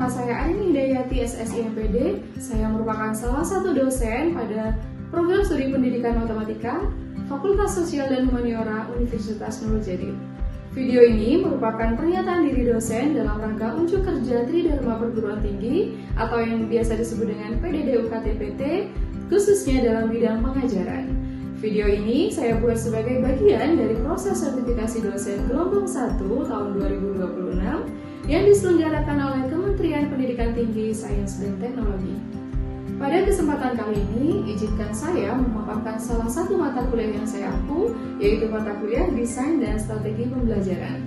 nama saya Aini Hidayati SSI MPD. Saya merupakan salah satu dosen pada program studi pendidikan matematika Fakultas Sosial dan Humaniora Universitas Nurul Jadid. Video ini merupakan pernyataan diri dosen dalam rangka unjuk kerja Tridharma Perguruan Tinggi atau yang biasa disebut dengan PDD UKT-PT, khususnya dalam bidang pengajaran. Video ini saya buat sebagai bagian dari proses sertifikasi dosen gelombang 1 tahun 2026 yang diselenggarakan oleh Kementerian Pendidikan Tinggi, Sains dan Teknologi. Pada kesempatan kali ini, izinkan saya memaparkan salah satu mata kuliah yang saya ampu, yaitu mata kuliah Desain dan Strategi Pembelajaran.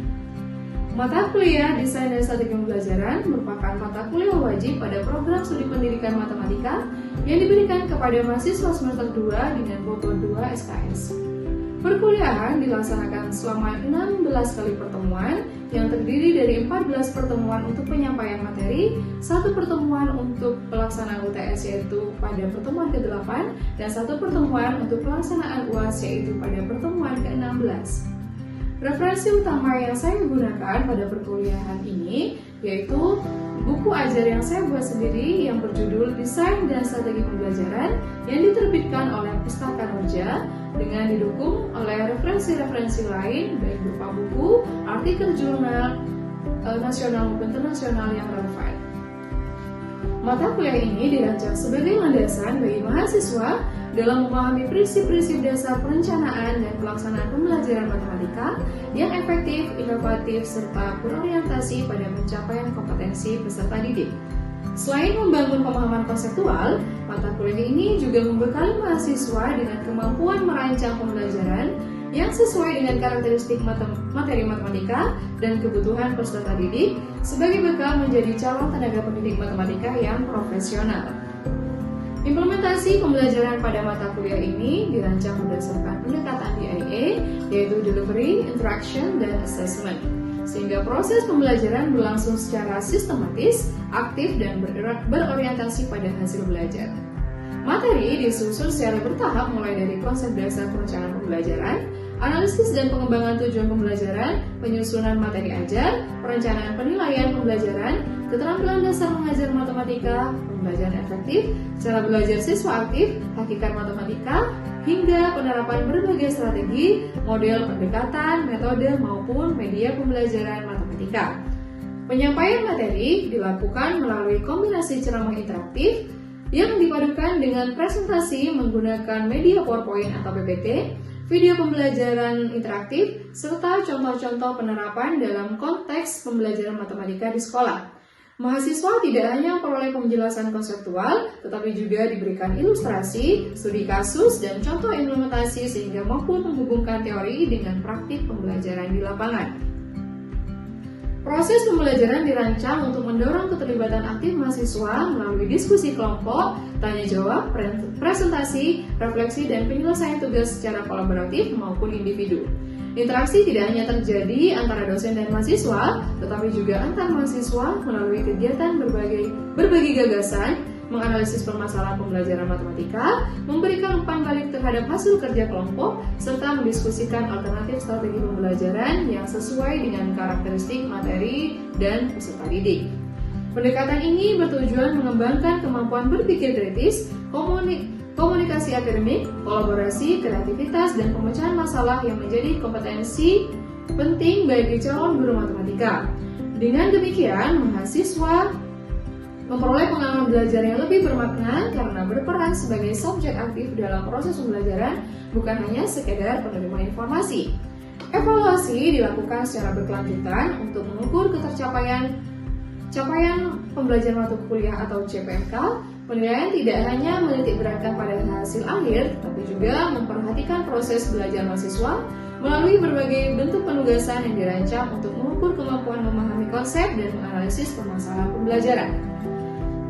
Mata kuliah Desain dan Strategi Pembelajaran merupakan mata kuliah wajib pada program studi pendidikan matematika yang diberikan kepada mahasiswa semester 2 dengan bobot 2 SKS. Perkuliahan dilaksanakan selama 16 kali pertemuan yang terdiri dari 14 pertemuan untuk penyampaian materi, 1 pertemuan untuk pelaksanaan UTS yaitu pada pertemuan ke-8, dan 1 pertemuan untuk pelaksanaan UAS yaitu pada pertemuan ke-16. Referensi utama yang saya gunakan pada perkuliahan ini yaitu buku ajar yang saya buat sendiri yang berjudul Desain dan Strategi Pembelajaran yang diterbitkan oleh Pustaka Nurja dengan didukung oleh referensi-referensi lain baik berupa buku, artikel jurnal nasional maupun internasional yang relevan. Mata kuliah ini dirancang sebagai landasan bagi mahasiswa dalam memahami prinsip-prinsip dasar perencanaan dan pelaksanaan pembelajaran matematika yang efektif, inovatif, serta berorientasi pada pencapaian kompetensi peserta didik. Selain membangun pemahaman konseptual, mata kuliah ini juga membekali mahasiswa dengan kemampuan merancang pembelajaran yang sesuai dengan karakteristik materi matematika dan kebutuhan peserta didik sebagai bekal menjadi calon tenaga pendidik matematika yang profesional. Implementasi pembelajaran pada mata kuliah ini dirancang berdasarkan pendekatan DIA, yaitu Delivery, Interaction, dan Assessment, sehingga proses pembelajaran berlangsung secara sistematis, aktif, dan berorientasi pada hasil belajar. Materi disusun secara bertahap mulai dari konsep dasar perencanaan pembelajaran, analisis dan pengembangan tujuan pembelajaran, penyusunan materi ajar, perencanaan penilaian pembelajaran, keterampilan dasar mengajar matematika, pembelajaran efektif, cara belajar siswa aktif, hakikat matematika, hingga penerapan berbagai strategi, model pendekatan, metode maupun media pembelajaran matematika. Penyampaian materi dilakukan melalui kombinasi ceramah interaktif yang dipadukan dengan presentasi menggunakan media PowerPoint atau PPT, video pembelajaran interaktif, serta contoh-contoh penerapan dalam konteks pembelajaran matematika di sekolah. Mahasiswa tidak hanya memperoleh penjelasan konseptual, tetapi juga diberikan ilustrasi, studi kasus, dan contoh implementasi sehingga mampu menghubungkan teori dengan praktik pembelajaran di lapangan. Proses pembelajaran dirancang untuk mendorong keterlibatan aktif mahasiswa melalui diskusi kelompok, tanya jawab, presentasi, refleksi, dan penyelesaian tugas secara kolaboratif maupun individu. Interaksi tidak hanya terjadi antara dosen dan mahasiswa, tetapi juga antar mahasiswa melalui kegiatan berbagi gagasan, menganalisis permasalahan pembelajaran matematika, memberikan umpan balik terhadap hasil kerja kelompok, serta mendiskusikan alternatif strategi pembelajaran yang sesuai dengan karakteristik materi dan peserta didik. Pendekatan ini bertujuan mengembangkan kemampuan berpikir kritis, komunikasi akademik, kolaborasi, kreativitas, dan pemecahan masalah yang menjadi kompetensi penting bagi calon guru matematika. Dengan demikian, mahasiswa memperoleh pengalaman belajar yang lebih bermakna karena berperan sebagai subjek aktif dalam proses pembelajaran, bukan hanya sekedar penerima informasi. Evaluasi dilakukan secara berkelanjutan untuk mengukur capaian pembelajaran mata kuliah atau CPMK. Penilaian tidak hanya menitik beratkan pada hasil akhir, tetapi juga memperhatikan proses belajar mahasiswa melalui berbagai bentuk penugasan yang dirancang untuk mengukur kemampuan memahami konsep dan menganalisis permasalahan pembelajaran.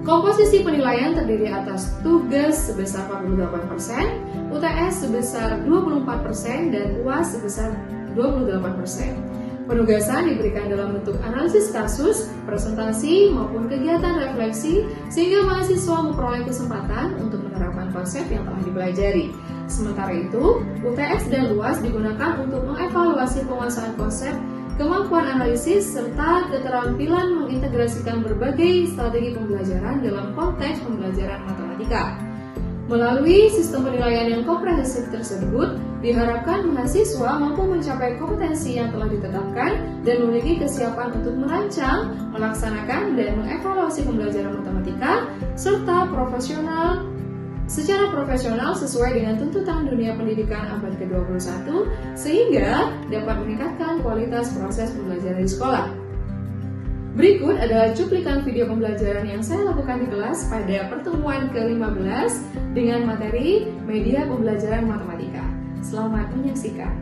Komposisi penilaian terdiri atas tugas sebesar 48%, UTS sebesar 24%, dan UAS sebesar 28%. Penugasan diberikan dalam bentuk analisis kasus, presentasi, maupun kegiatan refleksi sehingga mahasiswa memperoleh kesempatan untuk menerapkan konsep yang telah dipelajari. Sementara itu, UTS dan UAS digunakan untuk mengevaluasi penguasaan konsep kemampuan analisis, serta keterampilan mengintegrasikan berbagai strategi pembelajaran dalam konteks pembelajaran matematika. Melalui sistem penilaian yang komprehensif tersebut, diharapkan mahasiswa mampu mencapai kompetensi yang telah ditetapkan dan memiliki kesiapan untuk merancang, melaksanakan, dan mengevaluasi pembelajaran matematika, serta secara profesional sesuai dengan tuntutan dunia pendidikan abad ke-21, sehingga dapat meningkatkan kualitas proses pembelajaran di sekolah. Berikut adalah cuplikan video pembelajaran yang saya lakukan di kelas pada pertemuan ke-15 dengan materi media pembelajaran matematika. Selamat menyaksikan.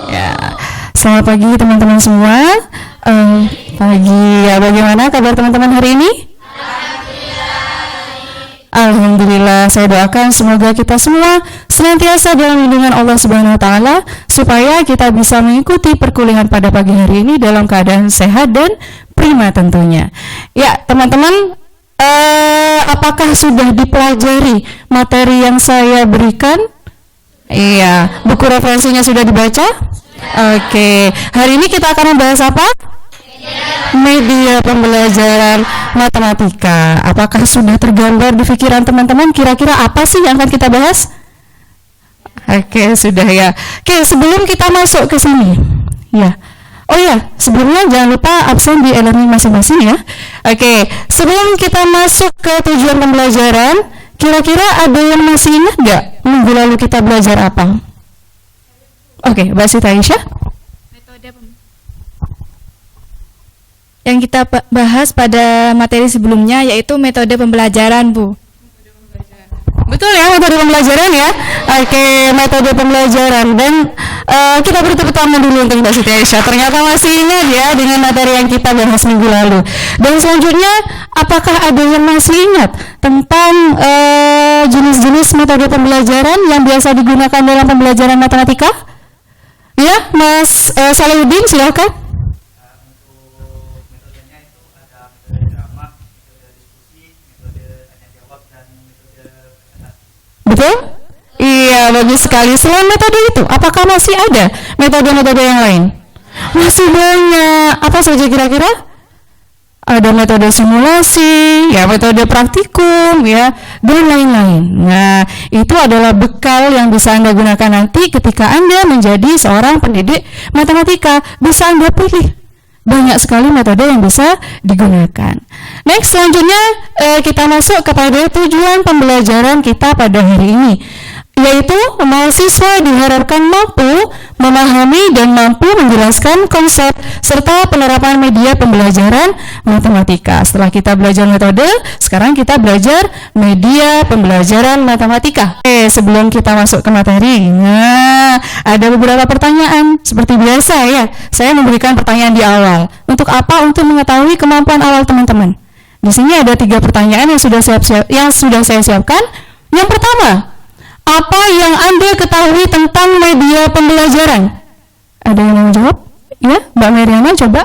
Ya, selamat pagi teman-teman semua. Pagi ya, bagaimana kabar teman-teman hari ini? Alhamdulillah, saya doakan semoga kita semua senantiasa dalam lindungan Allah Subhanahu wa taala supaya kita bisa mengikuti perkuliahan pada pagi hari ini dalam keadaan sehat dan prima tentunya. Ya, teman-teman, apakah sudah dipelajari materi yang saya berikan? Iya, buku referensinya sudah dibaca? Oke, hari ini kita akan membahas apa? Media pembelajaran matematika. Apakah sudah tergambar di pikiran teman-teman kira-kira apa sih yang akan kita bahas? Oke, sudah ya. Oke, sebelum kita masuk ke sini, ya. Oh ya, sebelumnya jangan lupa absen di e-learning masing-masing ya. Oke, sebelum kita masuk ke tujuan pembelajaran, kira-kira ada yang masih ingat nggak minggu lalu kita belajar apa? Oke, Mbak Siti Aisyah. Yang kita bahas pada materi sebelumnya yaitu metode pembelajaran, Bu. Betul ya, metode pembelajaran ya. Oke, metode pembelajaran. Dan kita beri tepuk tangan dulu untuk Mbak Siti Aisyah. Ternyata masih ingat ya dengan materi yang kita bahas minggu lalu. Dan selanjutnya, apakah ada yang masih ingat tentang jenis-jenis metode pembelajaran yang biasa digunakan dalam pembelajaran matematika? Ya, Mas Salahuddin, silakan. Betul? Iya, bagus sekali. Selain metode itu, apakah masih ada metode-metode yang lain? Masih banyak. Apa saja kira-kira? Ada metode simulasi, ya metode praktikum, ya, dan lain-lain. Nah, itu adalah bekal yang bisa Anda gunakan nanti ketika Anda menjadi seorang pendidik matematika. Bisa Anda pilih. Banyak sekali metode yang bisa digunakan. Next, selanjutnya kita masuk kepada tujuan pembelajaran kita pada hari ini, yaitu mahasiswa diharapkan mampu memahami dan mampu menjelaskan konsep serta penerapan media pembelajaran matematika. Setelah kita belajar metode, sekarang kita belajar media pembelajaran matematika. Sebelum kita masuk ke materi, nah, ada beberapa pertanyaan. Seperti biasa ya, saya memberikan pertanyaan di awal. Untuk apa? Untuk mengetahui kemampuan awal teman-teman. Di sini ada 3 pertanyaan yang sudah saya siapkan. Yang pertama, apa yang Anda ketahui tentang media pembelajaran? Ada yang mau jawab? Ya, Mbak Meriana coba.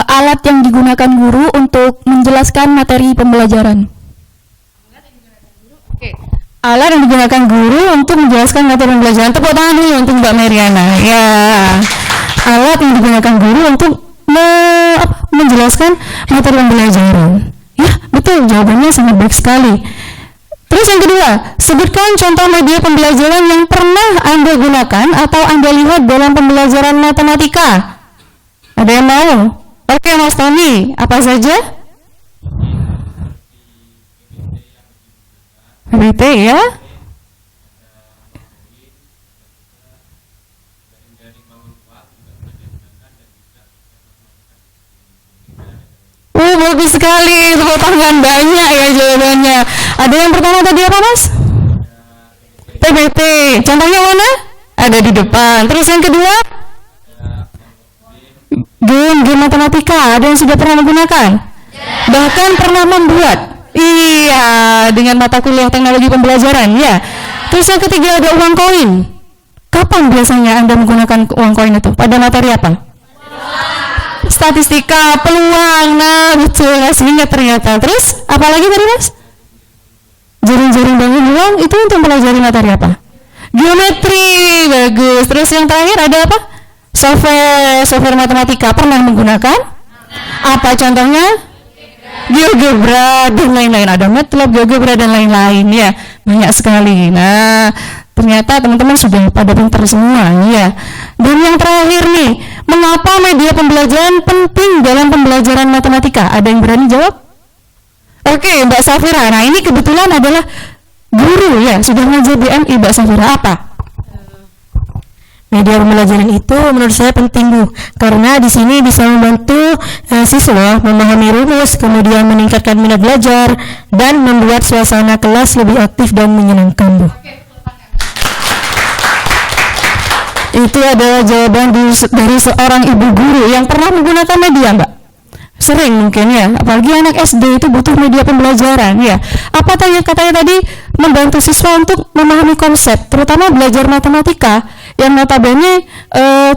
Alat yang digunakan guru untuk menjelaskan materi pembelajaran. Alat yang digunakan guru untuk menjelaskan materi pembelajaran. Tepuk tangan dulu untuk Mbak Meriana. Ya, alat yang digunakan guru untuk menjelaskan materi pembelajaran. Ya, betul. Jawabannya sangat baik sekali. Terus yang kedua, sebutkan contoh media pembelajaran yang pernah Anda gunakan atau Anda lihat dalam pembelajaran matematika. Ada yang mau? Oke, Mas Tony, apa saja? PPT ya. Bagus sekali, tepuk tangan, banyak ya jawabannya. Ada yang pertama tadi apa, Mas? PPT. Contohnya mana? Ada di depan. Terus yang kedua? Game matematika. Ada yang sudah pernah menggunakan? Bahkan pernah membuat. Iya, dengan mata kuliah teknologi pembelajaran, ya. Terus yang ketiga ada uang koin. Kapan biasanya Anda menggunakan uang koin itu? Pada materi apa? Statistika, peluang. Nah, betul, masih ingat ternyata. Terus, apalagi tadi, Mas? Jaring-jaring bangun uang itu untuk mempelajari materi apa? Geometri, bagus. Terus yang terakhir ada apa? Software matematika. Pernah menggunakan? Apa contohnya? GeoGebra dan lain-lain. Ada MATLAB, GeoGebra dan lain-lain ya. Banyak sekali. Nah, ternyata teman-teman sudah pada pintar semua ya. Dan yang terakhir nih, mengapa media pembelajaran penting dalam pembelajaran matematika? Ada yang berani jawab? Oke, Mbak Safira. Nah, ini kebetulan adalah guru ya, sudah ngajar BMI. Mbak Safira, apa? Media pembelajaran itu menurut saya penting, Bu, karena di sini bisa membantu siswa memahami rumus, kemudian meningkatkan minat belajar dan membuat suasana kelas lebih aktif dan menyenangkan, Bu. Itu adalah jawaban dari seorang ibu guru yang pernah menggunakan media, Mbak. Sering mungkin ya, apalagi anak SD itu butuh media pembelajaran ya. Apa tadi katanya tadi, membantu siswa untuk memahami konsep, terutama belajar matematika yang notabene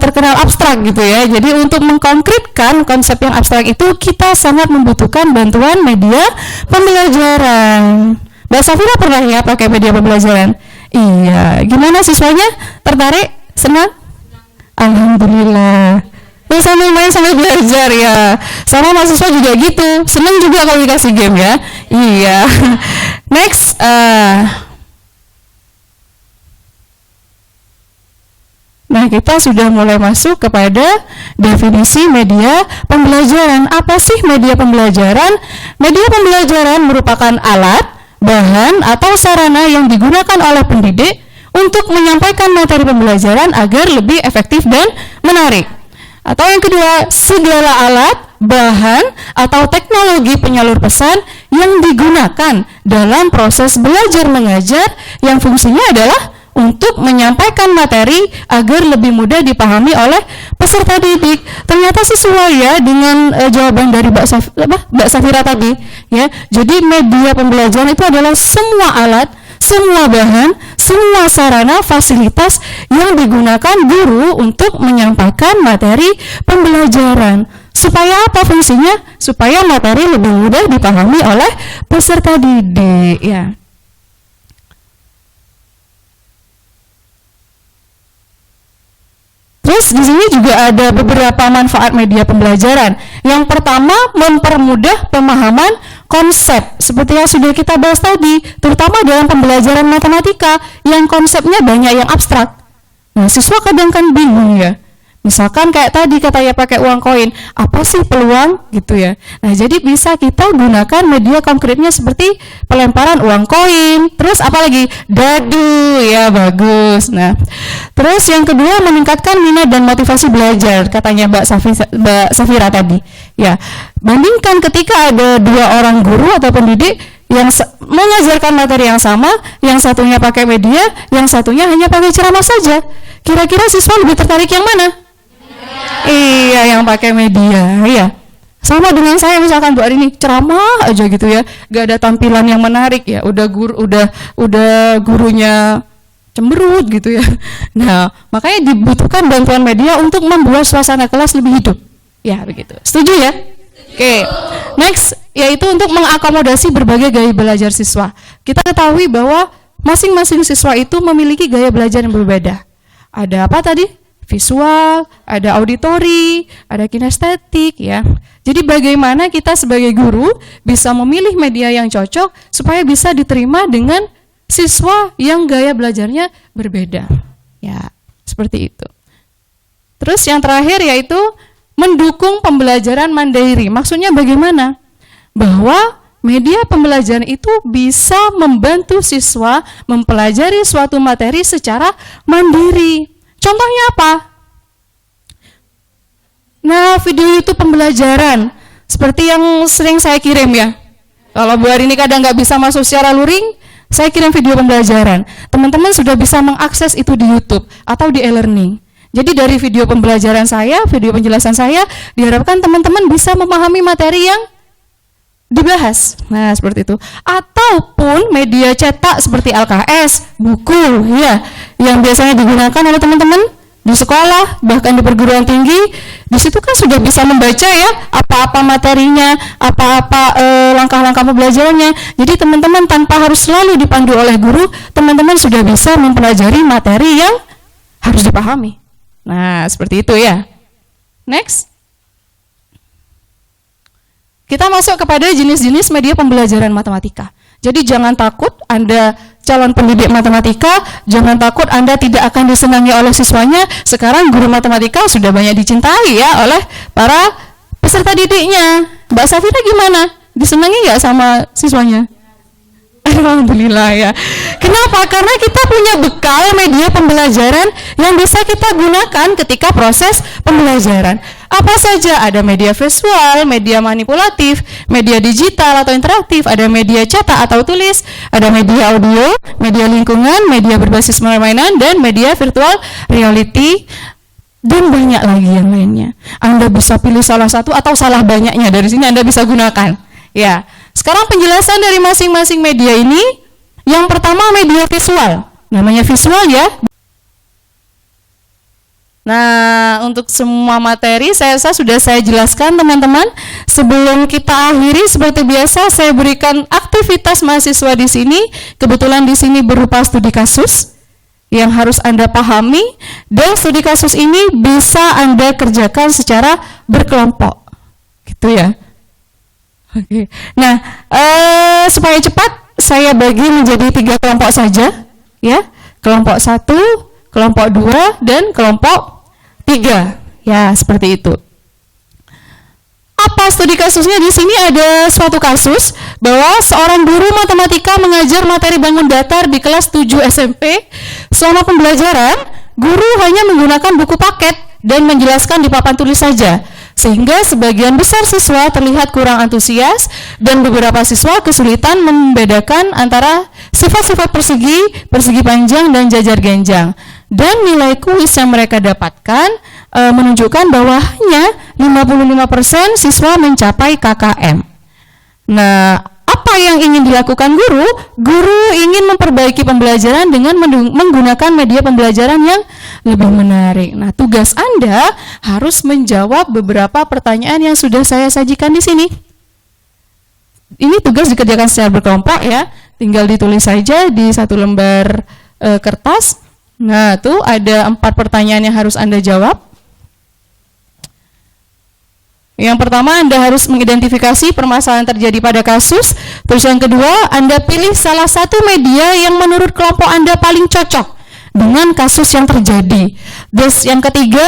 terkenal abstrak gitu ya. Jadi untuk mengkonkretkan konsep yang abstrak itu kita sangat membutuhkan bantuan media pembelajaran. Mbak Safira pernah ya pakai media pembelajaran? Iya, gimana siswanya? Tertarik? Senang? Alhamdulillah. Sambil main sambil belajar ya. Sama mahasiswa juga gitu, seneng juga kalau dikasih game ya. Iya. Next, nah kita sudah mulai masuk kepada definisi media pembelajaran. Apa sih media pembelajaran? Media pembelajaran merupakan alat, bahan atau sarana yang digunakan oleh pendidik untuk menyampaikan materi pembelajaran agar lebih efektif dan menarik. Atau yang kedua, segala alat, bahan, atau teknologi penyalur pesan yang digunakan dalam proses belajar mengajar yang fungsinya adalah untuk menyampaikan materi agar lebih mudah dipahami oleh peserta didik. Ternyata sesuai ya dengan jawaban dari Mbak Safira tadi ya. Jadi media pembelajaran itu adalah semua alat, semua bahan, semua sarana, fasilitas yang digunakan guru untuk menyampaikan materi pembelajaran. Supaya apa fungsinya? Supaya materi lebih mudah dipahami oleh peserta didik ya. Terus di sini juga ada beberapa manfaat media pembelajaran. Yang pertama, mempermudah pemahaman konsep seperti yang sudah kita bahas tadi, terutama dalam pembelajaran matematika yang konsepnya banyak yang abstrak. Nah, siswa kadang kan bingung ya. Misalkan kayak tadi katanya pakai uang koin, apa sih peluang gitu ya. Nah, jadi bisa kita gunakan media konkretnya seperti pelemparan uang koin, terus apalagi dadu ya, bagus. Nah, terus yang kedua meningkatkan minat dan motivasi belajar katanya Mbak Safira tadi. Ya, bandingkan ketika ada dua orang guru atau pendidik yang mengajarkan materi yang sama, yang satunya pakai media, yang satunya hanya pakai ceramah saja. Kira-kira siswa lebih tertarik yang mana? Iya, yang pakai media. Iya. Sama dengan saya misalkan Bu Arini ceramah aja gitu ya, gak ada tampilan yang menarik ya. Udah gurunya cemberut gitu ya. Nah, makanya dibutuhkan bantuan media untuk membuat suasana kelas lebih hidup. Ya, begitu. Setuju ya? Oke. Next, yaitu untuk mengakomodasi berbagai gaya belajar siswa. Kita ketahui bahwa masing-masing siswa itu memiliki gaya belajar yang berbeda. Ada apa tadi? Visual, ada auditori, ada kinestetik ya. Jadi bagaimana kita sebagai guru bisa memilih media yang cocok supaya bisa diterima dengan siswa yang gaya belajarnya berbeda. Ya, seperti itu. Terus yang terakhir yaitu mendukung pembelajaran mandiri. Maksudnya bagaimana? Bahwa media pembelajaran itu bisa membantu siswa mempelajari suatu materi secara mandiri. Contohnya apa? Nah, video YouTube pembelajaran seperti yang sering saya kirim ya. Kalau Bu Arini kadang nggak bisa masuk secara luring, saya kirim video pembelajaran. Teman-teman sudah bisa mengakses itu di YouTube atau di e-learning. Jadi dari video pembelajaran saya, video penjelasan saya, diharapkan teman-teman bisa memahami materi yang dibahas. Nah, seperti itu. Ataupun media cetak seperti LKS, buku ya, yang biasanya digunakan oleh teman-teman di sekolah, bahkan di perguruan tinggi, di situ kan sudah bisa membaca ya apa-apa materinya, apa-apa langkah-langkah pembelajarannya. Jadi teman-teman tanpa harus selalu dipandu oleh guru, teman-teman sudah bisa mempelajari materi yang harus dipahami. Nah, seperti itu ya. Next. Kita masuk kepada jenis-jenis media pembelajaran matematika. Jadi jangan takut Anda calon pendidik matematika, jangan takut Anda tidak akan disenangi oleh siswanya. Sekarang guru matematika sudah banyak dicintai ya oleh para peserta didiknya. Mbak Safira gimana? Disenangi nggak sama siswanya? Alhamdulillah ya. Kenapa? Karena kita punya bekal media pembelajaran yang bisa kita gunakan ketika proses pembelajaran. Apa saja? Ada media visual, media manipulatif, media digital atau interaktif, ada media cetak atau tulis, ada media audio, media lingkungan, media berbasis permainan, dan media virtual reality, dan banyak lagi yang lainnya. Anda bisa pilih salah satu atau salah banyaknya dari sini Anda bisa gunakan. Ya. Sekarang penjelasan dari masing-masing media ini. Yang pertama media visual. Namanya visual ya. Nah, untuk semua materi saya rasa sudah saya jelaskan teman-teman. Sebelum kita akhiri seperti biasa saya berikan aktivitas mahasiswa di sini. Kebetulan di sini berupa studi kasus yang harus Anda pahami, dan studi kasus ini bisa Anda kerjakan secara berkelompok. Gitu ya. Oke. Nah, supaya cepat saya bagi menjadi 3 kelompok saja, ya. Kelompok 1, kelompok 2, dan kelompok 3. Ya, seperti itu. Apa studi kasusnya? Di sini ada suatu kasus bahwa seorang guru matematika mengajar materi bangun datar di kelas 7 SMP. Selama pembelajaran, guru hanya menggunakan buku paket dan menjelaskan di papan tulis saja, sehingga sebagian besar siswa terlihat kurang antusias dan beberapa siswa kesulitan membedakan antara sifat-sifat persegi, persegi panjang, dan jajar genjang. Dan nilai kuis yang mereka dapatkan menunjukkan bahwa hanya 55% siswa mencapai KKM. Nah, apa yang ingin dilakukan guru? Guru ingin memperbaiki pembelajaran dengan menggunakan media pembelajaran yang lebih menarik. Nah, tugas Anda harus menjawab beberapa pertanyaan yang sudah saya sajikan di sini. Ini tugas dikerjakan secara berkelompok ya. Tinggal ditulis saja di satu lembar kertas. Nah, tuh ada 4 pertanyaan yang harus Anda jawab. Yang pertama, Anda harus mengidentifikasi permasalahan terjadi pada kasus. Terus yang kedua, Anda pilih salah satu media yang menurut kelompok Anda paling cocok dengan kasus yang terjadi. Terus yang ketiga,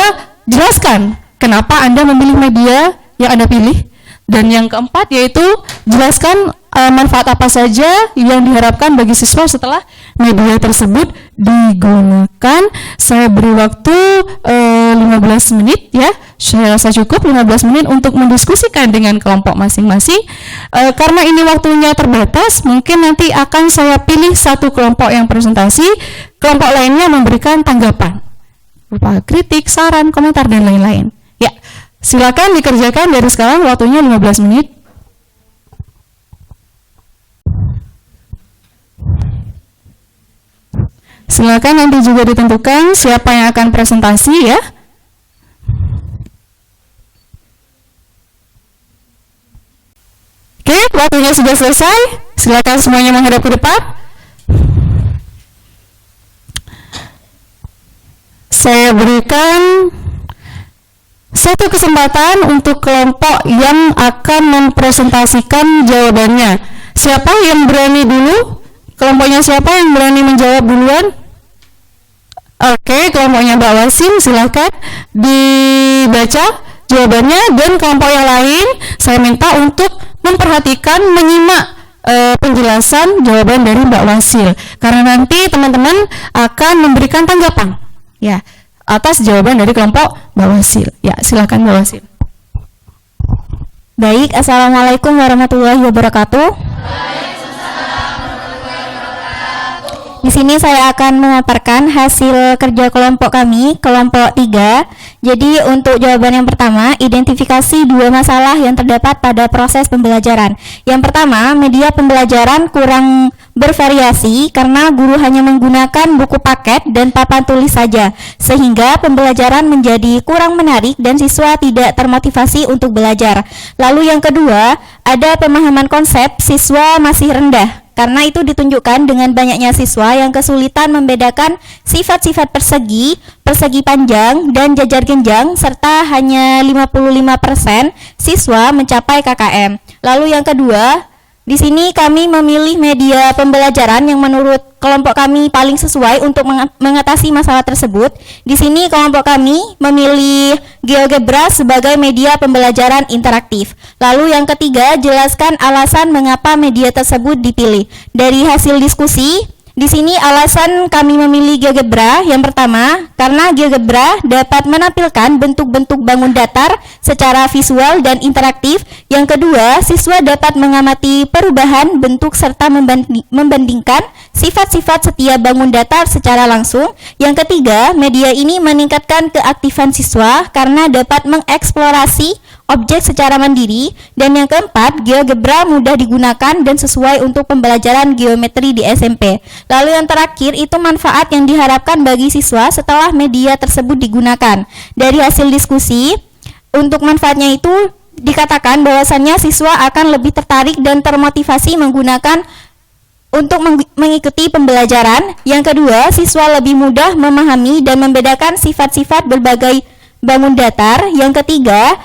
jelaskan kenapa Anda memilih media yang Anda pilih. Dan yang keempat yaitu jelaskan manfaat apa saja yang diharapkan bagi siswa setelah media tersebut digunakan. Saya beri waktu 15 menit ya. Saya rasa cukup 15 menit untuk mendiskusikan dengan kelompok masing-masing. Karena ini waktunya terbatas, mungkin nanti akan saya pilih satu kelompok yang presentasi, kelompok lainnya memberikan tanggapan berupa kritik, saran, komentar, dan lain-lain. Ya, silakan dikerjakan dari sekarang, waktunya 15 menit. Silakan nanti juga ditentukan siapa yang akan presentasi ya. Oke, waktunya sudah selesai. Silakan semuanya menghadap ke depan. Saya berikan satu kesempatan untuk kelompok yang akan mempresentasikan jawabannya. Siapa yang berani dulu? Kelompoknya siapa yang berani menjawab duluan? Oke, kelompoknya Mbak Wasim, silakan dibaca jawabannya. Dan kelompok yang lain, saya minta untuk memperhatikan, menyimak penjelasan jawaban dari Mbak Wasil. Karena nanti teman-teman akan memberikan tanggapan ya atas jawaban dari kelompok Mbak Wasil. Ya, silakan Mbak Wasil. Baik, Assalamualaikum warahmatullahi wabarakatuh. Di sini saya akan memaparkan hasil kerja kelompok kami, kelompok 3. Jadi untuk jawaban yang pertama, identifikasi 2 masalah yang terdapat pada proses pembelajaran. Yang pertama, media pembelajaran kurang bervariasi karena guru hanya menggunakan buku paket dan papan tulis saja, sehingga pembelajaran menjadi kurang menarik dan siswa tidak termotivasi untuk belajar. Lalu yang kedua, ada pemahaman konsep siswa masih rendah. Karena itu ditunjukkan dengan banyaknya siswa yang kesulitan membedakan sifat-sifat persegi, persegi panjang, dan jajar genjang, serta hanya 55% siswa mencapai KKM. Lalu yang kedua, di sini kami memilih media pembelajaran yang menurut kelompok kami paling sesuai untuk mengatasi masalah tersebut. Di sini kelompok kami memilih GeoGebra sebagai media pembelajaran interaktif. Lalu yang ketiga, jelaskan alasan mengapa media tersebut dipilih. Dari hasil diskusi, di sini alasan kami memilih GeoGebra yang pertama, karena GeoGebra dapat menampilkan bentuk-bentuk bangun datar secara visual dan interaktif. Yang kedua, siswa dapat mengamati perubahan bentuk serta membandingkan sifat-sifat setiap bangun datar secara langsung. Yang ketiga, media ini meningkatkan keaktifan siswa karena dapat mengeksplorasi objek secara mandiri. Dan yang keempat, GeoGebra mudah digunakan dan sesuai untuk pembelajaran geometri di SMP. Lalu yang terakhir, itu manfaat yang diharapkan bagi siswa setelah media tersebut digunakan. Dari hasil diskusi, untuk manfaatnya itu dikatakan bahwasannya siswa akan lebih tertarik dan termotivasi menggunakan untuk mengikuti pembelajaran. Yang kedua, siswa lebih mudah memahami dan membedakan sifat-sifat berbagai bangun datar. Yang ketiga,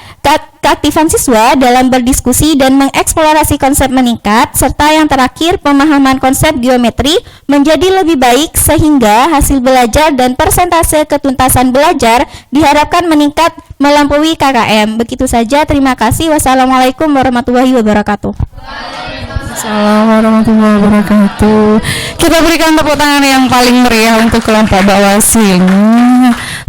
keaktifan siswa dalam berdiskusi dan mengeksplorasi konsep meningkat. Serta yang terakhir, pemahaman konsep geometri menjadi lebih baik sehingga hasil belajar dan persentase ketuntasan belajar diharapkan meningkat melampaui KKM. Begitu saja, terima kasih. Wassalamualaikum warahmatullahi wabarakatuh. Assalamualaikum warahmatullahi wabarakatuh. Kita berikan tepuk tangan yang paling meriah untuk kelompok Mbak Wasil.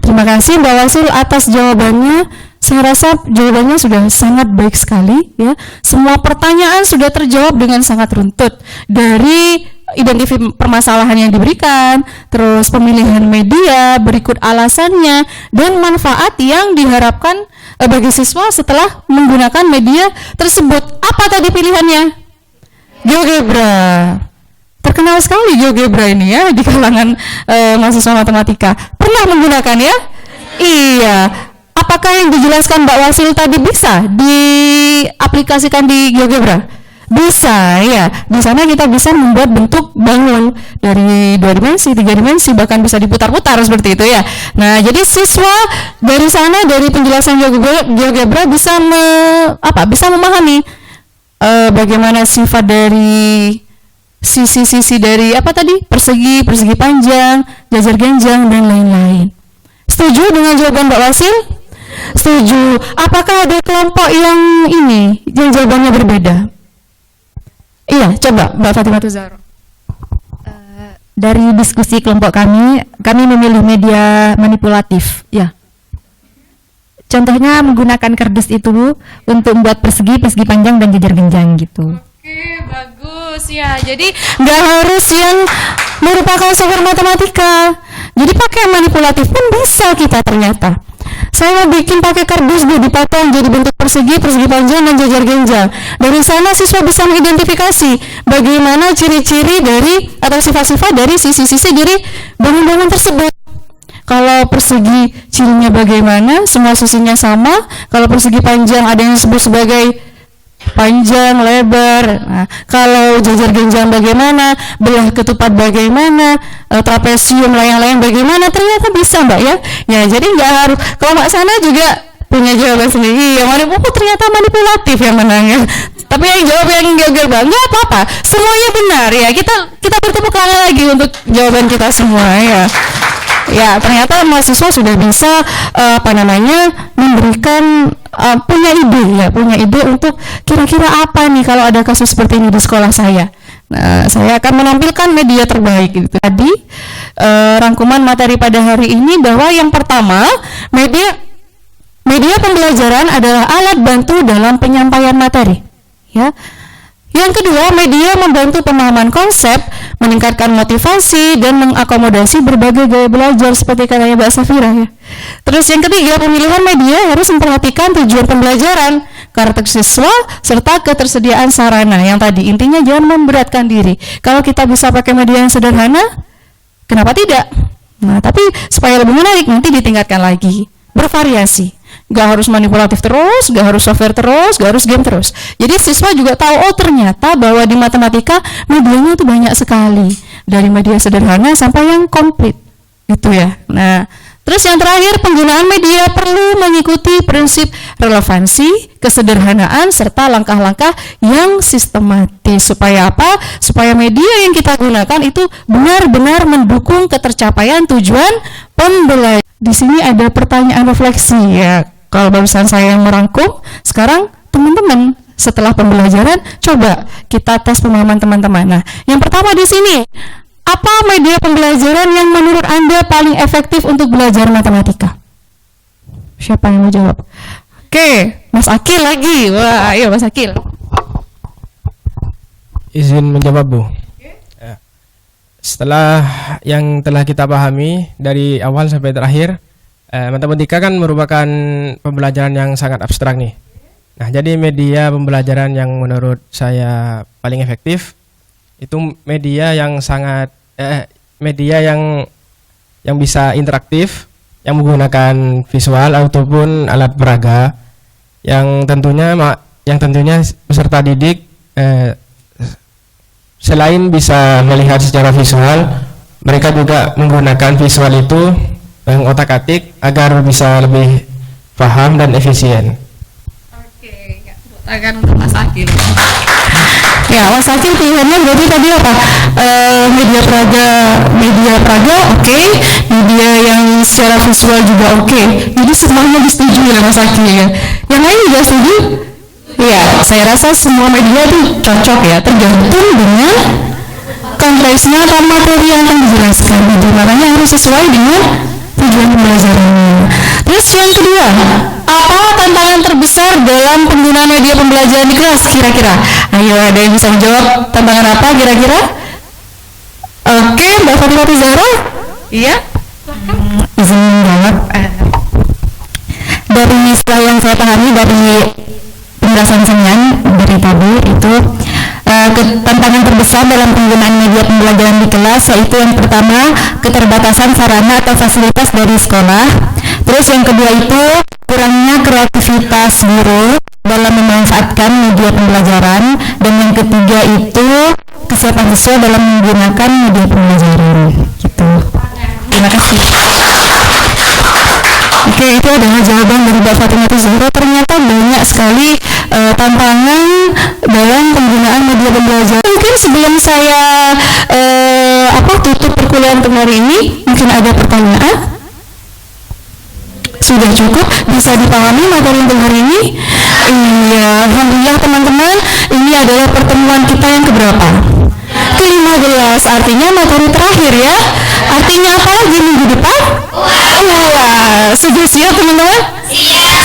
Terima kasih Mbak Wasil atas jawabannya. Saya rasa jawabannya sudah sangat baik sekali ya. Semua pertanyaan sudah terjawab dengan sangat runtut. Dari identifikasi permasalahan yang diberikan, terus pemilihan media, berikut alasannya, dan manfaat yang diharapkan bagi siswa setelah menggunakan media tersebut. Apa tadi pilihannya? GeoGebra. Terkenal sekali GeoGebra ini ya di kalangan mahasiswa matematika. Pernah menggunakan ya? Iya. Apakah yang dijelaskan Mbak Wasil tadi bisa diaplikasikan di GeoGebra? Bisa ya. Di sana kita bisa membuat bentuk bangun dari 2 dimensi, 3 dimensi, bahkan bisa diputar-putar seperti itu ya. Nah, jadi siswa dari sana, dari penjelasan GeoGebra bisa bisa memahami bagaimana sifat dari sisi-sisi dari apa tadi? Persegi, persegi panjang, jajar genjang, dan lain-lain. Setuju dengan jawaban Mbak Wasil? Setuju. Apakah ada kelompok yang jawabannya berbeda? Iya, coba Mbak Fatimah Tuzahro. Dari diskusi kelompok kami memilih media manipulatif, ya. Contohnya menggunakan kardus itu untuk membuat persegi, persegi panjang, dan jajar genjang gitu. Oke, bagus ya. Jadi nggak harus yang merupakan software matematika. Jadi pakai manipulatif pun bisa kita ternyata. Saya bikin pakai kardus dipotong jadi bentuk persegi, persegi panjang, dan jajar genjang. Dari sana siswa bisa mengidentifikasi bagaimana ciri-ciri dari atau sifat-sifat dari sisi-sisi dari bangun-bangun tersebut. Kalau persegi cirinya bagaimana, semua sisinya sama. Kalau persegi panjang ada yang disebut sebagai panjang, lebar. Nah, kalau jajar genjang bagaimana, belah ketupat bagaimana, trapesium, layang-layang bagaimana, ternyata bisa Mbak ya. Ya, jadi nggak harus. Kalau Mbak sana juga punya jawaban sendiri. Yang ternyata manipulatif yang menangnya. Tapi yang jawab yang gagal nggak apa-apa. Semuanya benar ya. Kita bertepuk tangan lagi untuk jawaban kita semua ya. Ya, ternyata mahasiswa sudah bisa memberikan punya ide untuk kira-kira apa nih kalau ada kasus seperti ini di sekolah saya. Nah, saya akan menampilkan media terbaik gitu. Tadi rangkuman materi pada hari ini bahwa yang pertama, media pembelajaran adalah alat bantu dalam penyampaian materi. Ya. Yang kedua, media membantu pemahaman konsep, meningkatkan motivasi, dan mengakomodasi berbagai gaya belajar seperti katanya Mbak Safira ya. Terus yang ketiga, pemilihan media harus memperhatikan tujuan pembelajaran, karakter siswa, serta ketersediaan sarana. Yang tadi intinya jangan memberatkan diri. Kalau kita bisa pakai media yang sederhana, kenapa tidak? Nah, tapi supaya lebih menarik nanti ditingkatkan lagi, bervariasi. Gak harus manipulatif terus, gak harus software terus, gak harus game terus. Jadi siswa juga tahu, oh ternyata bahwa di matematika medianya itu banyak sekali, dari media sederhana sampai yang komplit, gitu ya. Nah, terus yang terakhir, penggunaan media perlu mengikuti prinsip relevansi, kesederhanaan, serta langkah-langkah yang sistematis. Supaya apa? Supaya media yang kita gunakan itu benar-benar mendukung ketercapaian tujuan pembelajaran. Di sini ada pertanyaan refleksi ya. Kalau barusan saya yang merangkum, sekarang teman-teman setelah pembelajaran coba kita tes pemahaman teman-teman. Nah, yang pertama di sini, apa media pembelajaran yang menurut Anda paling efektif untuk belajar matematika? Siapa yang mau jawab? Oke, Mas Akil lagi. Wah, ayo Mas Akil. Izin menjawab, Bu. Setelah yang telah kita pahami dari awal sampai terakhir, matematika kan merupakan pembelajaran yang sangat abstrak nih. Nah, jadi media pembelajaran yang menurut saya paling efektif itu media yang sangat media yang bisa interaktif, yang menggunakan visual ataupun alat peraga, yang tentunya peserta didik selain bisa melihat secara visual, mereka juga menggunakan visual itu mengotak-atik agar bisa lebih paham dan efisien. Oke, tangan untuk Mas Akil. Ya, Mas Akil pilihannya berarti tadi apa? Media peraga, oke. Media yang secara visual juga oke. Jadi semuanya disetujui oleh Mas Akil ya. Yang lain juga setuju? Ya, saya rasa semua media itu cocok ya, tergantung dengan konteksnya atau materi yang akan dijelaskan. Jadi makanya harus sesuai dengan tujuan pembelajarannya. Terus yang kedua, apa tantangan terbesar dalam penggunaan media pembelajaran di kelas kira-kira? Ayo, ada yang bisa menjawab tantangan apa kira-kira? Oke, Mbak Fatimah Zahra? Iya? Izin menjawab. Dari istilah yang saya pahami dari penjelasan Senyan dari tadi itu, tantangan terbesar dalam penggunaan media pembelajaran di kelas yaitu yang pertama, keterbatasan sarana atau fasilitas dari sekolah. Terus yang kedua itu kurangnya kreativitas guru dalam memanfaatkan media pembelajaran, dan yang ketiga itu kesiapan siswa dalam menggunakan media pembelajaran. Gitu. Terima kasih. Oke, itu adalah jawaban dari Mbak Fatimah Zahra. Ternyata banyak sekali tantangan dalam penggunaan media pembelajaran. Mungkin sebelum saya tutup perkuliahan untuk hari ini, mungkin ada pertanyaan? Sudah cukup? Bisa dipahami materi untuk hari ini? Iya, alhamdulillah teman-teman, ini adalah pertemuan kita yang keberapa? Ke-15, artinya materi terakhir ya. Artinya apa lagi minggu depan? Wah, sudah siap teman-teman? Siap.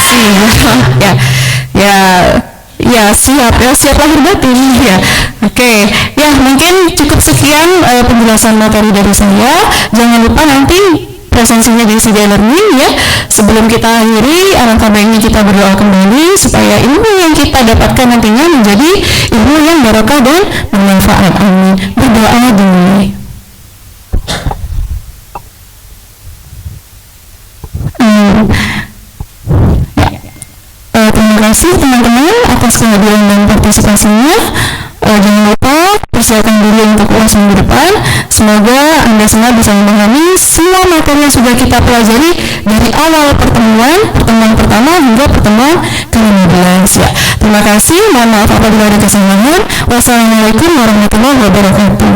Ya siap lahir batin ya. Oke, ya mungkin cukup sekian penjelasan materi dari saya. Jangan lupa nanti presensinya di CD Learning ya. Sebelum kita akhiri, alangkah baiknya kita berdoa kembali supaya ilmu yang kita dapatkan nantinya menjadi ilmu yang barokah dan bermanfaat. Amin. Berdoa dimulai. Terima kasih teman-teman atas kehadiran dan partisipasinya. Jangan lupa persiapkan diri untuk UAS minggu depan. Semoga Anda semua bisa memahami semua materi yang sudah kita pelajari dari awal pertemuan pertama hingga pertemuan ke-15 ya. Terima kasih. Mohon maaf apabila ada kesalahan. Wassalamualaikum warahmatullahi wabarakatuh.